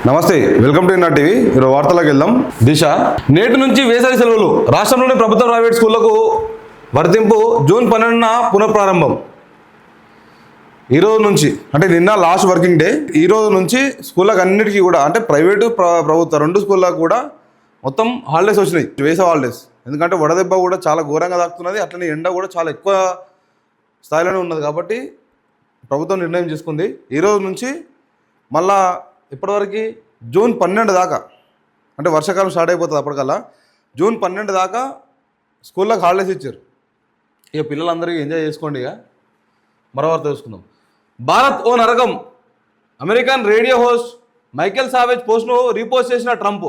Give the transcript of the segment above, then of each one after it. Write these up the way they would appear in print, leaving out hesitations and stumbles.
నమస్తే, welcome to ఇన్నా TV. ఈరోజు వార్తలకు వెళ్దాం. దిశ నేటి నుంచి వేసవి సెలవులు రాష్ట్రంలోని ప్రభుత్వ ప్రైవేట్ స్కూళ్లకు వర్తింపు. జూన్ 12న పునఃప్రారంభం. ఈ రోజు నుంచి అంటే నిన్న లాస్ట్ వర్కింగ్ డే. ఈ రోజు నుంచి స్కూళ్ళకి అన్నిటికీ కూడా అంటే ప్రైవేటు ప్రభుత్వ రెండు స్కూళ్ళకు కూడా మొత్తం హాలిడేస్ వచ్చినాయి, వేసవి హాలిడేస్. ఎందుకంటే వడదెబ్బ కూడా చాలా ఘోరంగా తాకుతున్నది, అట్లనే ఎండ కూడా చాలా ఎక్కువ స్థాయిలోనే ఉన్నది. కాబట్టి ప్రభుత్వం నిర్ణయం చేసుకుంది ఈ రోజు నుంచి మళ్ళా ఇప్పటివరకు జూన్ 12 దాకా, అంటే వర్షాకాలం స్టార్ట్ అయిపోతుంది అప్పటికల్లా. జూన్ 12 దాకా స్కూళ్ళకి హాలిడేస్ ఇచ్చారు. ఇక పిల్లలందరికీ ఎంజాయ్ చేసుకోండి. ఇక మరో వార్త తెలుసుకుందాం. భారత్ ఓ నరకం. American radio host Michael Savage పోస్ట్ను రీపోస్ట్ చేసిన ట్రంప్.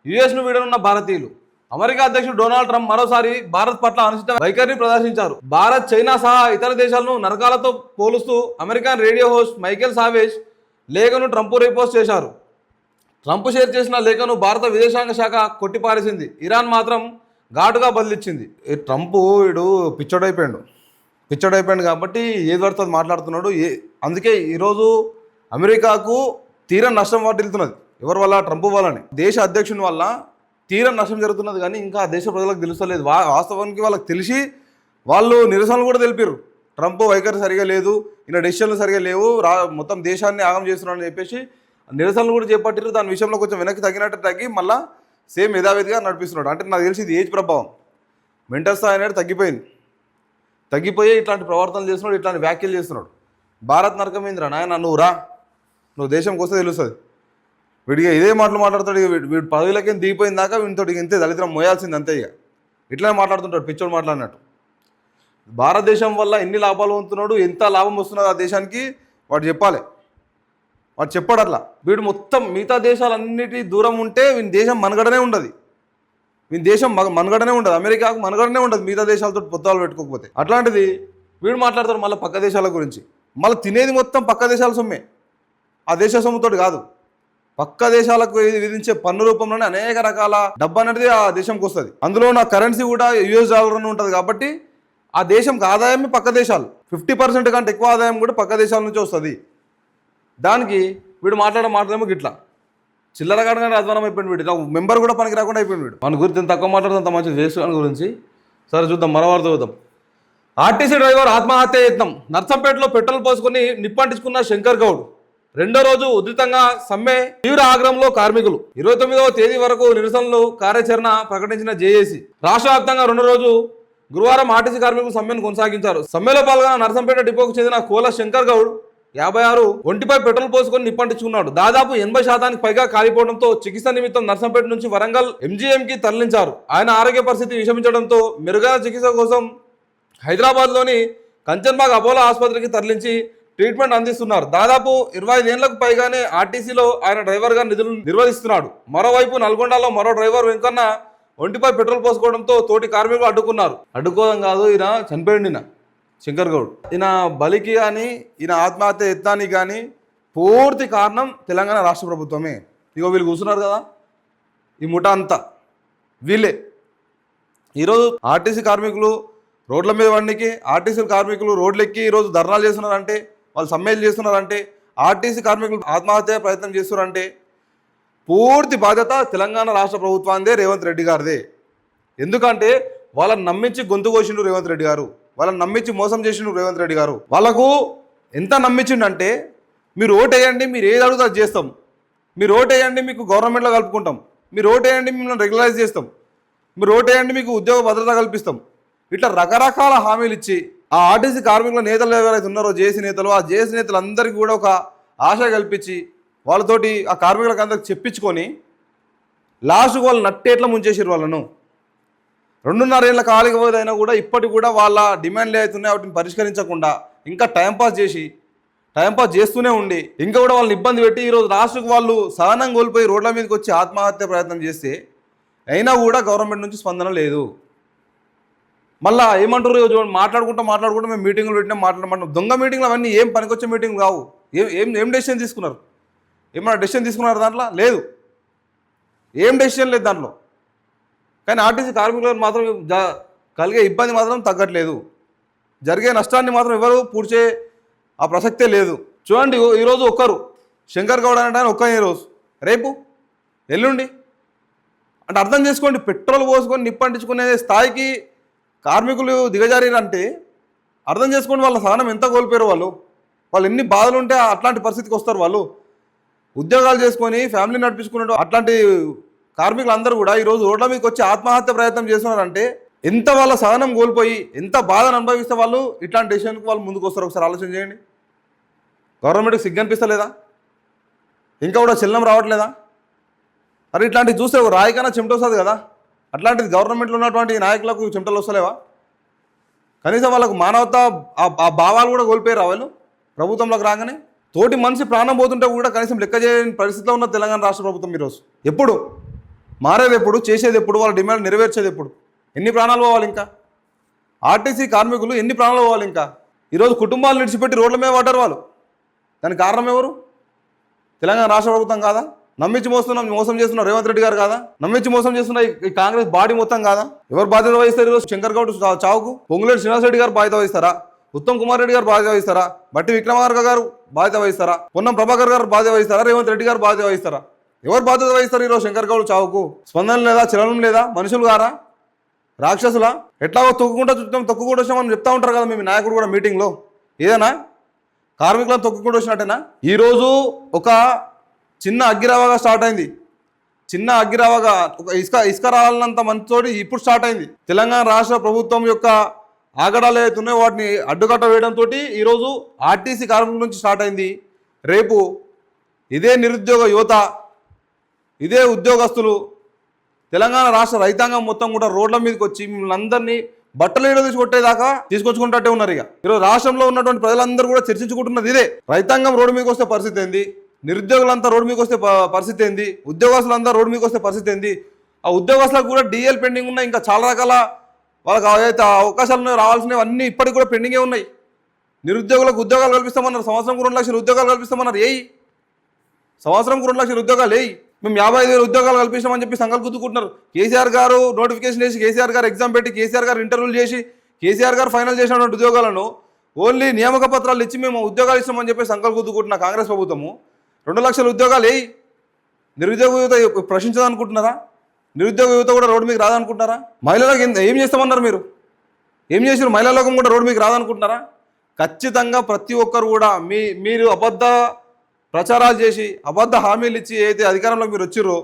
యుఎస్ను వీడనున్న భారతీయులు. అమెరికా అధ్యక్షుడు డొనాల్డ్ ట్రంప్ మరోసారి భారత్ పట్ల అనుచిత వైఖరిని ప్రదర్శించారు. భారత్, చైనా సహా ఇతర దేశాలను నరకాలతో పోలుస్తూ American radio host Michael Savage లేఖను ట్రంప్ రీపోస్ట్ చేశారు. ట్రంప్ షేర్ చేసిన లేఖను భారత విదేశాంగ శాఖ కొట్టిపారేసింది. ఇరాన్ మాత్రం ఘాటుగా బదిలిచ్చింది. ఈ ట్రంప్ వీడు పిచ్చోడైపోయాడు కాబట్టి ఏది పడుతుంది మాట్లాడుతున్నాడు. అందుకే ఈరోజు అమెరికాకు తీర నష్టం వాటిల్తున్నది. ఎవరి వల్ల? ట్రంప్ వల్లనే. దేశ అధ్యక్షుని వల్ల తీర నష్టం జరుగుతున్నది, కానీ ఇంకా దేశ ప్రజలకు తెలుస్తలేదు. వాస్తవానికి వాళ్ళకి తెలిసి వాళ్ళు నిరసనలు కూడా తెలిపారు. ట్రంప్ వైఖరి సరిగా లేదు, ఈయన డెసిషన్లు సరిగా లేవు, మొత్తం దేశాన్ని ఆగం చేస్తున్నాడని చెప్పేసి నిరసనలు కూడా చేపట్టారు. దాని విషయంలో కొంచెం వెనక్కి తగ్గినట్టు తగ్గి మళ్ళీ సేమ్ యథావిధిగా నడిపిస్తున్నాడు. అంటే నాకు తెలిసి ఇది ఏజ్ ప్రభావం, మెంటల్ స్థాయి అనేది తగ్గిపోయి ఇట్లాంటి ప్రవర్తనలు చేస్తున్నాడు, ఇట్లాంటి వ్యాఖ్యలు చేస్తున్నాడు. భారత్ నరకమేంద్ర నాయన, నువ్వు దేశంకి వస్తే తెలుస్తుంది. వీడిగా ఇదే మాటలు మాట్లాడతాడు. వీడు పదవిలోకి దిగిపోయిన దాకా వీటితో ఇంతే దళితం మోయాల్సింది అంతే. ఇక ఇట్లనే మాట్లాడుతుంటాడు, పిచ్చోడు మాట్లాడినట్టు. భారతదేశం వల్ల ఎన్ని లాభాలు పొందుతున్నాడు, ఎంత లాభం వస్తున్నది ఆ దేశానికి వాడు చెప్పాలి. వాడు చెప్పాడు అట్లా. వీడు మొత్తం మిగతా దేశాలన్నిటి దూరం ఉంటే వీని దేశం మనుగడనే ఉండదు. అమెరికాకు మనుగడనే ఉండదు మిగతా దేశాలతో పొత్తాలు పెట్టుకోకపోతే. అట్లాంటిది వీడు మాట్లాడతాడు మళ్ళీ పక్క దేశాల గురించి. మళ్ళీ తినేది మొత్తం పక్క దేశాల సొమ్మే, ఆ దేశ సొమ్ముతోటి కాదు. పక్క దేశాలకు విధించే పన్ను రూపంలోనే అనేక రకాల డబ్బు అనేది ఆ దేశంకి వస్తుంది. అందులో నా కరెన్సీ కూడా US డాలర్ ఉంటుంది. కాబట్టి ఆ దేశంకి ఆదాయమే పక్క దేశాలు. 50% కంటే ఎక్కువ ఆదాయం కూడా పక్క దేశాల నుంచి వస్తుంది. దానికి వీడు మాట్లాడేమో గిట్లా చిల్లరగాడగానే అధ్వానం అయిపోయింది. వీడు మెంబర్ కూడా పనికి రాకుండా అయిపోయింది. వీడు మన గురించి తక్కువ మాట్లాడుతుంత మంచిది వేసుకోవడం గురించి. సరే చూద్దాం, మరో వార్త చూద్దాం. ఆర్టీసీ డ్రైవర్ ఆత్మహత్య యత్నం. నర్సంపేటలో పెట్రోల్ పోసుకొని నిప్పంటించుకున్న శంకర్ గౌడ్. రెండో రోజు ఉధృతంగా సమ్మె, తీవ్ర ఆగ్రహంలో కార్మికులు. 29వ తేదీ వరకు నిరసనలు కార్యాచరణ ప్రకటించిన జేఏసీ. రాష్ట్ర వ్యాప్తంగా రెండో రోజు గురువారం ఆర్టీసీ కార్మికులు సమ్మెను కొనసాగించారు. సమ్మెలో పాల్గొన్న నర్సంపేట డిపోకు చెందిన కోల శంకర్ గౌడ్ 56 ఒంటిపై పెట్రోల్ పోసుకొని నిప్పంటించుకున్నాడు. దాదాపు 80% పైగా కాలిపోవడంతో చికిత్స నిమిత్తం నర్సంపేట నుంచి వరంగల్ MGMకి తరలించారు. ఆయన ఆరోగ్య పరిస్థితి విషమించడంతో మెరుగైన చికిత్స కోసం హైదరాబాద్లోని కంచన్బాగ్ అపోలో ఆసుపత్రికి తరలించి ట్రీట్మెంట్ అందిస్తున్నారు. దాదాపు 25 ఏళ్లకు పైగానే ఆర్టీసీలో ఆయన డ్రైవర్గా నిధులు నిర్వహిస్తున్నాడు. మరోవైపు నల్గొండలో మరో డ్రైవర్ వెంకన్న ఒంటిపై పెట్రోల్ పోసుకోవడంతో తోటి కార్మికులు అడ్డుకోవడం కాదు, ఈయన చనిపోయింది. శంకర్ గౌడ్ ఈయన బలికి కానీ ఈయన ఆత్మహత్య యత్నానికి కానీ పూర్తి కారణం తెలంగాణ రాష్ట్ర ప్రభుత్వమే. ఇగో వీళ్ళు కూర్చున్నారు కదా, ఈ ముఠా అంతా వీళ్ళే. ఈరోజు ఆర్టీసీ కార్మికులు రోడ్ల మీద వండికి, ఆర్టీసీ కార్మికులు రోడ్లెక్కి ఈరోజు ధర్నాలు చేస్తున్నారంటే, వాళ్ళు సమ్మెలు చేస్తున్నారంటే, ఆర్టీసీ కార్మికులు ఆత్మహత్య ప్రయత్నం చేస్తున్నారంటే పూర్తి బాధ్యత తెలంగాణ రాష్ట్ర ప్రభుత్వాందే, రేవంత్ రెడ్డి గారిదే. ఎందుకంటే వాళ్ళని నమ్మించి గొంతు కోసిండు రేవంత్ రెడ్డి గారు, వాళ్ళని నమ్మించి మోసం చేసిండు రేవంత్ రెడ్డి గారు. వాళ్ళకు ఎంత నమ్మించిండంటే, మీరు ఓటు వేయండి, మీరు ఏది అడుగుతా అది చేస్తాం, మీరు ఓటు వేయండి మీకు గవర్నమెంట్లో కలుపుకుంటాం, మీరు ఓటు వేయండి మిమ్మల్ని రెగ్యులరైజ్ చేస్తాం, మీరు ఓటు వేయండి మీకు ఉద్యోగ భద్రత కల్పిస్తాం, ఇట్లా రకరకాల హామీలు ఇచ్చి ఆ ఆర్టీసీ కార్మికుల నేతలు ఎవరైతే ఉన్నారో జేఏసీ నేతలు, ఆ జేఏసీ నేతలందరికీ కూడా ఒక ఆశ కల్పించి వాళ్ళతోటి ఆ కార్మికులకు అందరికి చెప్పించుకొని లాస్ట్కు వాళ్ళు నట్టేట్లా ముంచేసారు వాళ్ళను. 2.5 ఏళ్ళ కాలిక వ్యవధి కూడా ఇప్పటికి కూడా వాళ్ళ డిమాండ్లు అవుతున్నాయి, వాటిని పరిష్కరించకుండా ఇంకా టైంపాస్ చేస్తూనే ఉండి ఇంకా కూడా వాళ్ళని ఇబ్బంది పెట్టి ఈరోజు లాస్ట్కు వాళ్ళు సహనం కోల్పోయి రోడ్ల మీదకి వచ్చి ఆత్మహత్య ప్రయత్నం చేస్తే అయినా కూడా గవర్నమెంట్ నుంచి స్పందన లేదు. మళ్ళీ ఏమంటారు, మాట్లాడుకుంటూ మేము మీటింగులు పెట్టినా మాట్లాడమంటాం. దొంగ మీటింగ్లు అవన్నీ ఏం పనికొచ్చే మీటింగ్లు కావు. ఏం డెసిషన్ తీసుకున్నారు? ఏమన్నా డెసిషన్ తీసుకున్నారు దాంట్లో? లేదు, ఏం డెసిషన్ లేదు దాంట్లో. కానీ ఆర్టీసీ కార్మికులకు మాత్రం కలిగే ఇబ్బంది మాత్రం తగ్గట్లేదు, జరిగే నష్టాన్ని మాత్రం ఎవరు పూడ్చే ఆ ప్రసక్తే లేదు. చూడండి, ఈరోజు ఒక్కరు శంకర్ గౌడ్ అంటే ఆయన ఒక్క ఈరోజు రేపు ఎల్లుండి. అంటే అర్థం చేసుకోండి, పెట్రోల్ పోసుకొని నిప్పంటించుకునే స్థాయికి కార్మికులు దిగజారంటే అర్థం చేసుకోండి వాళ్ళ సహనం ఎంత కోల్పోయారు వాళ్ళు ఎన్ని బాధలు ఉంటే అట్లాంటి పరిస్థితికి వస్తారు. వాళ్ళు ఉద్యోగాలు చేసుకొని ఫ్యామిలీ నడిపించుకున్న అట్లాంటి కార్మికులు అందరూ కూడా ఈరోజు రోడ్ల మీదకి వచ్చి ఆత్మహత్య ప్రయత్నం చేస్తున్నారంటే ఎంత వాళ్ళ సహనం కోల్పోయి ఎంత బాధను అనుభవిస్తే వాళ్ళు ఇట్లాంటి డెసిషన్కి వాళ్ళు ముందుకు వస్తారు. ఒకసారి ఆలోచన చేయండి. గవర్నమెంట్కి సిగ్గు అనిపిస్తలేదా? ఇంకా కూడా చెల్లం రావట్లేదా? మరి ఇట్లాంటివి చూస్తే ఒక రాయికైనా చెమట వస్తుంది కదా. అట్లాంటిది గవర్నమెంట్లో ఉన్నటువంటి నాయకులకు చెమటలు వస్తలేవా? కనీసం వాళ్ళకు మానవత ఆ భావాలు కూడా కోల్పోయారు వాళ్ళు ప్రభుత్వంలోకి రాగానే. తోటి మనిషి ప్రాణం పోతుంటే కూడా కనీసం లెక్క చేయని పరిస్థితిలో ఉన్న తెలంగాణ రాష్ట్ర ప్రభుత్వం ఈరోజు. ఎప్పుడు మారేది, ఎప్పుడు చేసేది, ఎప్పుడు వాళ్ళ డిమాండ్ నెరవేర్చేది ఎప్పుడు? ఎన్ని ప్రాణాలు పోవాలి ఇంకా? ఆర్టీసీ కార్మికులు ఎన్ని ప్రాణాలు పోవాలి ఇంకా? ఈరోజు కుటుంబాలు విడిచిపెట్టి రోడ్ల మీద పడ్డారు వాళ్ళు. దానికి కారణం ఎవరు? తెలంగాణ రాష్ట్ర ప్రభుత్వం కాదా? నమ్మించి మోసం చేస్తున్న రేవంత్ రెడ్డి గారు కాదా? నమ్మించి మోసం చేస్తున్న ఈ కాంగ్రెస్ బాడీ మొత్తం కాదా? ఎవరు బాధ్యత వహిస్తారు ఈరోజు? శంకర్ గౌడ్ చావుకు పొంగులేటి శ్రీనివాస్ రెడ్డి గారు బాధ్యత వహిస్తారా? ఉత్తమ్ కుమార్ రెడ్డి గారు బాధ్యత వహిస్తారా? బట్టి విక్రమార్క గారు బాధ్యత వహిస్తారా? పొన్నం ప్రభాకర్ గారు బాధ్యత వహిస్తారా? రేవంత్ రెడ్డి గారు బాధ్యత వహిస్తారా? ఎవరు బాధ్యత వహిస్తారు ఈరోజు శంకర్ గౌడ్ చావుకు? స్పందన లేదా? చలనం లేదా? మనుషులు గారా? రాక్షసులా? ఎట్లాగో తొక్కుకుంటూ వచ్చామని చెప్తా ఉంటారు కదా మీ నాయకుడు కూడా మీటింగ్లో. ఏదైనా కార్మికులను తొక్కుకుంటూ వచ్చినట్టేనా? ఈరోజు ఒక చిన్న అగ్గిరావగా స్టార్ట్ అయింది. చిన్న అగ్గిరావగా ఒక ఇసుక రావాలన్నంత మంచితోటి ఇప్పుడు స్టార్ట్ అయింది. తెలంగాణ రాష్ట్ర ప్రభుత్వం యొక్క ఆగడాలు ఏవైతున్నాయో వాటిని అడ్డుకట్ట వేయడంతో ఈరోజు ఆర్టీసీ కార్మికుల నుంచి స్టార్ట్ అయింది. రేపు ఇదే నిరుద్యోగ యువత, ఇదే ఉద్యోగస్తులు, తెలంగాణ రాష్ట్ర రైతాంగం మొత్తం కూడా రోడ్ల మీదకి వచ్చి మిమ్మల్ని అందరినీ బట్టలు ఏడో తీసి కొట్టేదాకా తీసుకొచ్చుకుంటే ఉన్నారు. ఇక ఈరోజు రాష్ట్రంలో ఉన్నటువంటి ప్రజలందరూ కూడా చర్చించుకుంటున్నది ఇదే. రైతాంగం రోడ్డు మీదకి వస్తే పరిస్థితి ఏంది? నిరుద్యోగులంతా రోడ్డు మీదకి వస్తే పరిస్థితి ఏంది? ఉద్యోగస్తులంతా రోడ్డు మీదకి వస్తే పరిస్థితి ఏంది? ఆ ఉద్యోగస్తులకు కూడా డిఎల్ పెండింగ్ ఉన్నాయి. ఇంకా చాలా రకాల వాళ్ళకి ఏదైతే అవకాశాలు రావాల్సినవి అన్నీ ఇప్పటికి కూడా పెండింగే ఉన్నాయి. నిరుద్యోగులకు ఉద్యోగాలు కల్పిస్తామన్నారు. సంవత్సరంకు 2 లక్షల ఉద్యోగాలు కల్పిస్తామన్నారు. సంవత్సరంకు 2 లక్షల ఉద్యోగాలు మేము 55,000 ఉద్యోగాలు కల్పిస్తామని చెప్పి సంఘాలు గుద్దుకుంటున్నారు. కేసీఆర్ గారు నోటిఫికేషన్ చేసి, కేసీఆర్ గారు ఎగ్జామ్ పెట్టి, కేసీఆర్ గారు ఇంటర్వ్యూలు చేసి, కేసీఆర్ గారు ఫైనల్ చేసినటువంటి ఉద్యోగాలను ఓన్లీ నియామక పత్రాలు ఇచ్చి మేము ఉద్యోగాలు ఇస్తామని చెప్పి సంఘాలు గుద్దుకుంటున్న కాంగ్రెస్ ప్రభుత్వము 2 లక్షల ఉద్యోగాలు నిరుద్యోగ యువత ప్రశ్నించదనుకుంటున్నారా? నిరుద్యోగ యువత కూడా రోడ్డు మీకు రాదనుకుంటున్నారా? మహిళలకు ఏం చేస్తామన్నారు మీరు? ఏం చేసారు? మహిళా లోకం కూడా రోడ్డు మీకు రాదనుకుంటున్నారా? ఖచ్చితంగా ప్రతి ఒక్కరు కూడా మీరు అబద్ధ ప్రచారాలు చేసి అబద్ధ హామీలు ఇచ్చి ఏదైతే అధికారంలోకి మీరు వచ్చిర్రో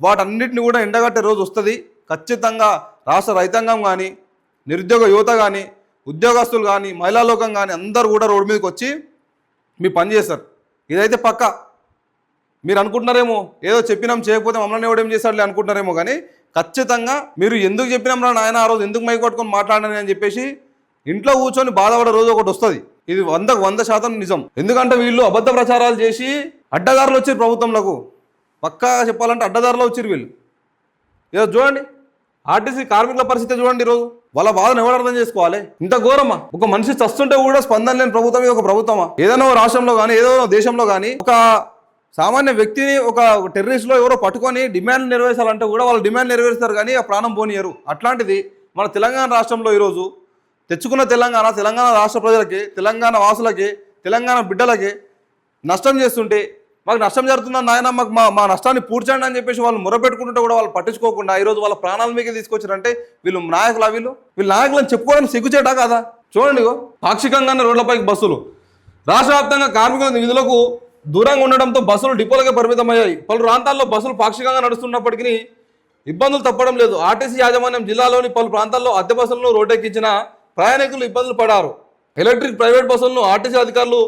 వాటన్నిటిని కూడా ఎండగట్టే రోజు వస్తుంది. ఖచ్చితంగా రాష్ట్ర రైతాంగం కానీ, నిరుద్యోగ యువత కానీ, ఉద్యోగస్తులు కానీ, మహిళా లోకం కానీ అందరూ కూడా రోడ్డు మీదకి వచ్చి మీ పని చేస్తారు. ఇదైతే పక్కా. మీరు అనుకుంటున్నారేమో ఏదో చెప్పినాం చేయకపోతే మమ్మల్ని ఎవడేం చేస్తాడులే అనుకుంటున్నారేమో, కానీ ఖచ్చితంగా మీరు ఎందుకు చెప్పినాం రా నాయన ఆ రోజు ఎందుకు మైక్ పట్టుకొని మాట్లాడానని అని చెప్పేసి ఇంట్లో కూర్చొని బాధపడే రోజు ఒకటి వస్తుంది. ఇది 100% నిజం. ఎందుకంటే వీళ్ళు అబద్ధ ప్రచారాలు చేసి అడ్డదారులు వచ్చారు ప్రభుత్వంలోకి. పక్కా చెప్పాలంటే అడ్డదారులు వచ్చారు వీళ్ళు. ఈరోజు చూడండి ఆర్టీసీ కార్మికుల పరిస్థితి చూడండి. ఈరోజు వాళ్ళ బాధను ఎవరు అర్థం చేసుకోవాలి? ఇంత ఘోరమా? ఒక మనిషి చస్తుంటే కూడా స్పందన లేని ప్రభుత్వం ఇది ఒక ప్రభుత్వమా? ఏదైనా రాష్ట్రంలో కానీ ఏదో దేశంలో కానీ ఒక సామాన్య వ్యక్తిని ఒక టెర్రరిస్ట్లో ఎవరో పట్టుకొని డిమాండ్ నెరవేర్చాలంటే కూడా వాళ్ళు డిమాండ్ నెరవేరుస్తారు కానీ ఆ ప్రాణం పోనీయరు. అట్లాంటిది మన తెలంగాణ రాష్ట్రంలో ఈరోజు తెచ్చుకున్న తెలంగాణ రాష్ట్ర ప్రజలకి, తెలంగాణ వాసులకి, తెలంగాణ బిడ్డలకి నష్టం చేస్తుంటే మాకు నష్టం జరుగుతుందని నాయన మాకు మా నష్టాన్ని పూడ్చండి అని చెప్పేసి వాళ్ళు మొరపెట్టుకుంటుంటే కూడా వాళ్ళు పట్టించుకోకుండా ఈరోజు వాళ్ళ ప్రాణాల మీకే తీసుకొచ్చారంటే వీళ్ళు నాయకులు. వీళ్ళు నాయకులను చెప్పుకోవడానికి సిగ్గుచేటా కాదా? చూడండి పాక్షికంగానే రోడ్లపైకి బస్సులు. రాష్ట్ర వ్యాప్తంగా కార్మికుల విధులకు దూరంగా ఉండడంతో బస్సులు డిపోలకే పరిమితమయ్యాయి. పలు ప్రాంతాల్లో బస్సులు పాక్షికంగా నడుస్తున్నప్పటికీ ఇబ్బందులు తప్పడం లేదు. ఆర్టీసీ యాజమాన్యం జిల్లాలోని పలు ప్రాంతాల్లో అద్దె బస్సులను రోడ్డెక్కించిన ప్రయాణికులు ఇబ్బందులు పడారు. ఎలక్ట్రిక్ ప్రైవేట్ బస్సులను ఆర్టీసీ అధికారులు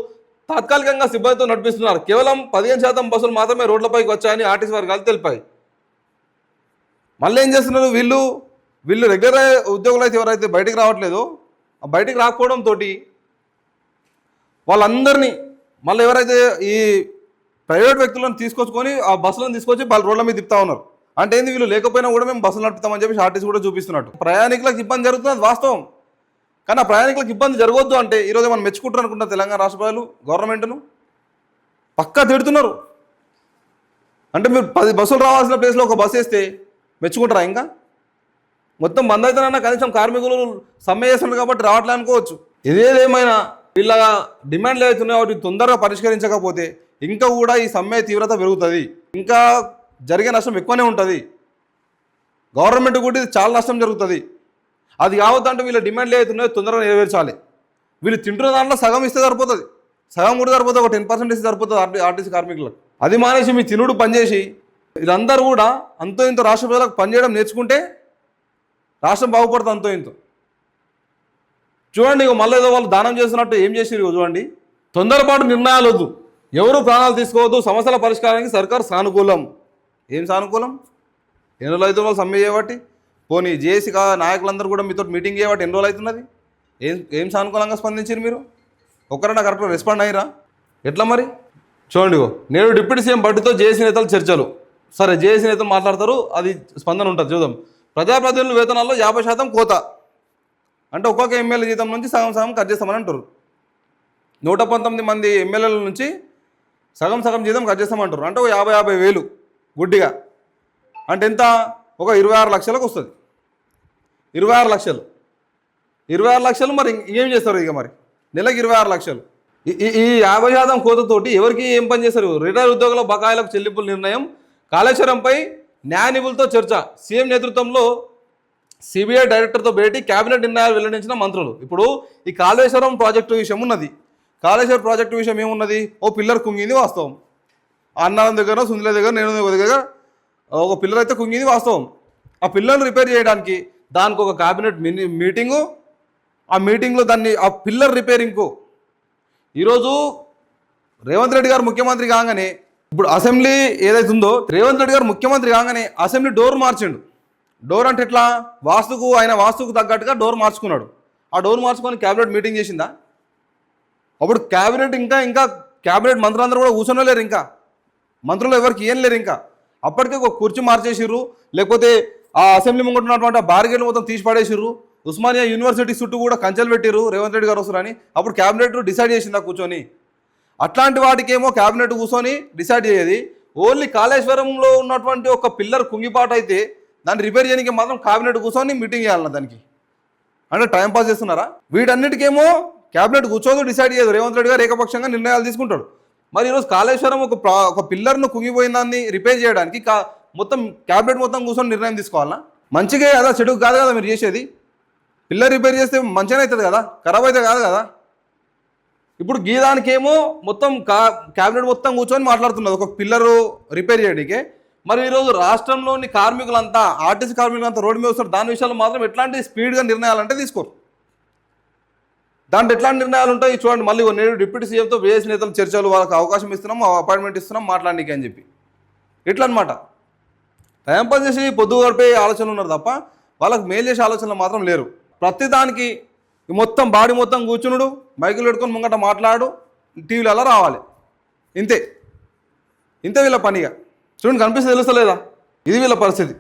తాత్కాలికంగా సిబ్బందితో నడిపిస్తున్నారు. కేవలం 15% బస్సులు మాత్రమే రోడ్లపైకి వచ్చాయని ఆర్టీసీ వర్గాలు తెలిపాయి. మళ్ళీ ఏం చేస్తున్నారు వీళ్ళు రెగ్యులర్ ఉద్యోగులు అయితే ఎవరైతే బయటికి రావట్లేదో ఆ బయటికి రాకపోవడంతో వాళ్ళందరినీ మళ్ళీ ఎవరైతే ఈ ప్రైవేట్ వ్యక్తులను తీసుకొచ్చుకొని ఆ బస్సులను తీసుకొచ్చి వాళ్ళ రోడ్ల మీద తిప్పుతా ఉన్నారు. అంటే ఏంది? వీళ్ళు లేకపోయినా కూడా మేము బస్సులు నడుపుతామని చెప్పి ఆర్టీసీ కూడా చూపిస్తున్నట్టు. ప్రయాణికులకు ఇబ్బంది జరుగుతుంది, అది వాస్తవం. కానీ ఆ ప్రయాణికులకు ఇబ్బంది జరగొద్దు అంటే ఈరోజు మనం మెచ్చుకుంటారు అనుకుంటున్నా తెలంగాణ రాష్ట్ర ప్రజలు గవర్నమెంట్ను పక్కా తిడుతున్నారు. అంటే మీరు 10 బస్సులు రావాల్సిన ప్లేస్లో ఒక బస్సు వేస్తే మెచ్చుకుంటారా? ఇంకా మొత్తం బంద్ అవుతానన్నా కనీసం కార్మికులు సమ్మె చేస్తున్నారు కాబట్టి రావట్లే అనుకోవచ్చు. ఏదేమైనా వీళ్ళ డిమాండ్లు ఏవైతున్నాయో వాటిని తొందరగా పరిష్కరించకపోతే ఇంకా కూడా ఈ సమ్మె తీవ్రత పెరుగుతుంది. ఇంకా జరిగే నష్టం ఎక్కువనే ఉంటుంది. గవర్నమెంట్ కూడా ఇది చాలా నష్టం జరుగుతుంది. అది కావద్దంటే వీళ్ళ డిమాండ్లు ఏవైతున్నాయో తొందరగా నెరవేర్చాలి. వీళ్ళు తింటున్న దాంట్లో సగం ఇస్తే సరిపోతుంది, సగం కూడా సరిపోతుంది, ఒక 10% ఇస్తే సరిపోతుంది ఆర్టీసీ కార్మికులకు. అది మానేసి మీ తినుడు పనిచేసి వీళ్ళందరూ కూడా అంతో ఇంతో రాష్ట్ర ప్రజలకు పనిచేయడం నేర్చుకుంటే రాష్ట్రం బాగుపడుతుంది అంతో ఇంతో. చూడండి, మళ్ళీ ఏదో వాళ్ళు దానం చేస్తున్నట్టు ఏం చేసిరు చూడండి. తొందరపాటు నిర్ణయాలు వద్దు, ఎవరు ప్రాణాలు తీసుకోవద్దు, సమస్యల పరిష్కారానికి సర్కారు సానుకూలం. ఏం సానుకూలం? ఎన్ని రోజులు అవుతుంది వాళ్ళు సమ్మె చేయబట్టి? పోనీ జేఏసీ నాయకులందరూ కూడా మీతో మీటింగ్ చేయబట్టి ఎన్ని రోజులు అవుతున్నది? ఏం సానుకూలంగా స్పందించారు మీరు? ఒక్కరైనా కరెక్ట్గా రెస్పాండ్ అయ్యారా? ఎట్లా మరి? చూడండి, నేడు డిప్యూటీ సీఎం బడ్డీతో జేఏసీ నేతలు చర్చలు. సరే, జేఏసీ నేతలు మాట్లాడతారు, అది స్పందన ఉంటుంది, చూద్దాం. ప్రజాప్రతినిధుల వేతనాల్లో 50% కోత అంటే ఒక్కొక్క ఎమ్మెల్యే జీతం నుంచి సగం సగం కట్ చేస్తామని అంటారు. 119 మంది ఎమ్మెల్యేల నుంచి సగం సగం జీతం కట్ చేస్తామంటారు. అంటే 50,000 వేలు గుడ్డిగా, అంటే ఎంత? ఒక 26 లక్షలకు వస్తుంది. 26 లక్షలు, 26 లక్షలు మరి ఏం చేస్తారు? ఇక మరి నెలకు 26 లక్షలు. ఈ 50% కోతతోటి ఎవరికి ఏం పని చేస్తారు? రిటైర్ ఉద్యోగుల బకాయిలకు చెల్లింపుల నిర్ణయం, కాళేశ్వరంపై న్యాయ నిపుణులతో చర్చ, సీఎం నేతృత్వంలో సిబిఐ డైరెక్టర్తో భేటీ, కేబినెట్ నిర్ణయాలు వెల్లడించిన మంత్రులు. ఇప్పుడు ఈ కాళేశ్వరం ప్రాజెక్టు విషయం ఉన్నది. కాళేశ్వరం ప్రాజెక్టు విషయం ఏమున్నది? ఓ పిల్లర్ కుంగింది వాస్తవం. అన్నారం దగ్గర, సుందిల దగ్గర, నేను దగ్గర ఒక పిల్లర్ అయితే కుంగింది వాస్తవం. ఆ పిల్లర్ను రిపేర్ చేయడానికి దానికి ఒక కేబినెట్ మీటింగు, ఆ మీటింగ్లో ఆ పిల్లర్ రిపేరింగ్కు ఈరోజు రేవంత్ రెడ్డి గారు ముఖ్యమంత్రి కాగానే, ఇప్పుడు అసెంబ్లీ ఏదైతే ఉందో, రేవంత్ రెడ్డి గారు ముఖ్యమంత్రి కాగానే అసెంబ్లీ డోర్ మార్చిండు. డోర్ అంటే ఎట్లా? వాస్తుకు తగ్గట్టుగా డోర్ మార్చుకున్నాడు. ఆ డోర్ మార్చుకొని క్యాబినెట్ మీటింగ్ చేసిందా? అప్పుడు క్యాబినెట్ ఇంకా క్యాబినెట్ మంత్రులందరూ కూడా కూర్చొని లేరు, ఇంకా మంత్రులు ఎవరికి ఏం లేరు. ఇంకా అప్పటికే ఒక కుర్చీ మార్చేసిర్రు, లేకపోతే ఆ అసెంబ్లీ ముంగట ఉన్నటువంటి ఆ బారిగేట్లు మొత్తం తీసి పడేసిర్రు. ఉస్మానియా యూనివర్సిటీ చుట్టూ కూడా కంచెలు పెట్టిర్రు, రేవంత్ రెడ్డి గారు వస్తారని. అప్పుడు క్యాబినెట్ డిసైడ్ చేసిందా కూర్చొని? అట్లాంటి వాటికేమో క్యాబినెట్ కూర్చొని డిసైడ్ చేయేది. ఓన్లీ కాళేశ్వరంలో ఉన్నటువంటి ఒక పిల్లర్ కుంగిపాటు అయితే దాన్ని రిపేర్ చేయడానికి మాత్రం క్యాబినెట్ కూర్చొని మీటింగ్ చేయాలన్న దానికి. అంటే టైంపాస్ చేస్తున్నారా? వీటన్నిటికేమో క్యాబినెట్ కూర్చోదు, డిసైడ్ చేయదు. రేవంత్ రెడ్డి గారు ఏకపక్షంగా నిర్ణయాలు తీసుకుంటాడు. మరి ఈరోజు కాళేశ్వరం ఒక పిల్లర్ను కుంగిపోయిన దాన్ని రిపేర్ చేయడానికి మొత్తం క్యాబినెట్ మొత్తం కూర్చొని నిర్ణయం తీసుకోవాలా? మంచిగా కదా, చెడుకు కాదు కదా మీరు చేసేది. పిల్లర్ రిపేర్ చేస్తే మంచిగానే అవుతుంది కదా, ఖరాబ్ అయితే కాదు కదా. ఇప్పుడు గీదానికేమో మొత్తం క్యాబినెట్ మొత్తం కూర్చొని మాట్లాడుతున్నది ఒక పిల్లరు రిపేర్ చేయడానికి. మరి ఈరోజు రాష్ట్రంలోని కార్మికులంతా, ఆర్టీసీ కార్మికులంతా రోడ్డు మీద వస్తారు. దాని విషయాల్లో మాత్రం ఎట్లాంటి స్పీడ్గా నిర్ణయాలంటే తీసుకోరు. దాంట్లో ఎట్లాంటి నిర్ణయాలు ఉంటాయి చూడండి. మళ్ళీ నేడు డిప్యూటీ సీఎంతో జేఏసీ నేతలు చర్చలు, వాళ్ళకి అవకాశం ఇస్తున్నాం, అపాయింట్మెంట్ ఇస్తున్నాం మాట్లాడడానికి అని చెప్పి ఇట్లా అనమాట. టైంపాస్ చేసి పొద్దు గడిపే ఆలోచనలు ఉన్నారు తప్ప వాళ్ళకి మేలు చేసే ఆలోచనలు మాత్రం లేరు. ప్రతిదానికి మొత్తం బాడీ మొత్తం కూర్చునుడు, మైకులు పెట్టుకొని ముంగట మాట్లాడు, టీవీలలో రావాలి, ఇంతే వీళ్ళ పనిగా. చూడండి, కనిపిస్తే తెలుస్తలేదా? ఇది వీళ్ళ పరిస్థితి.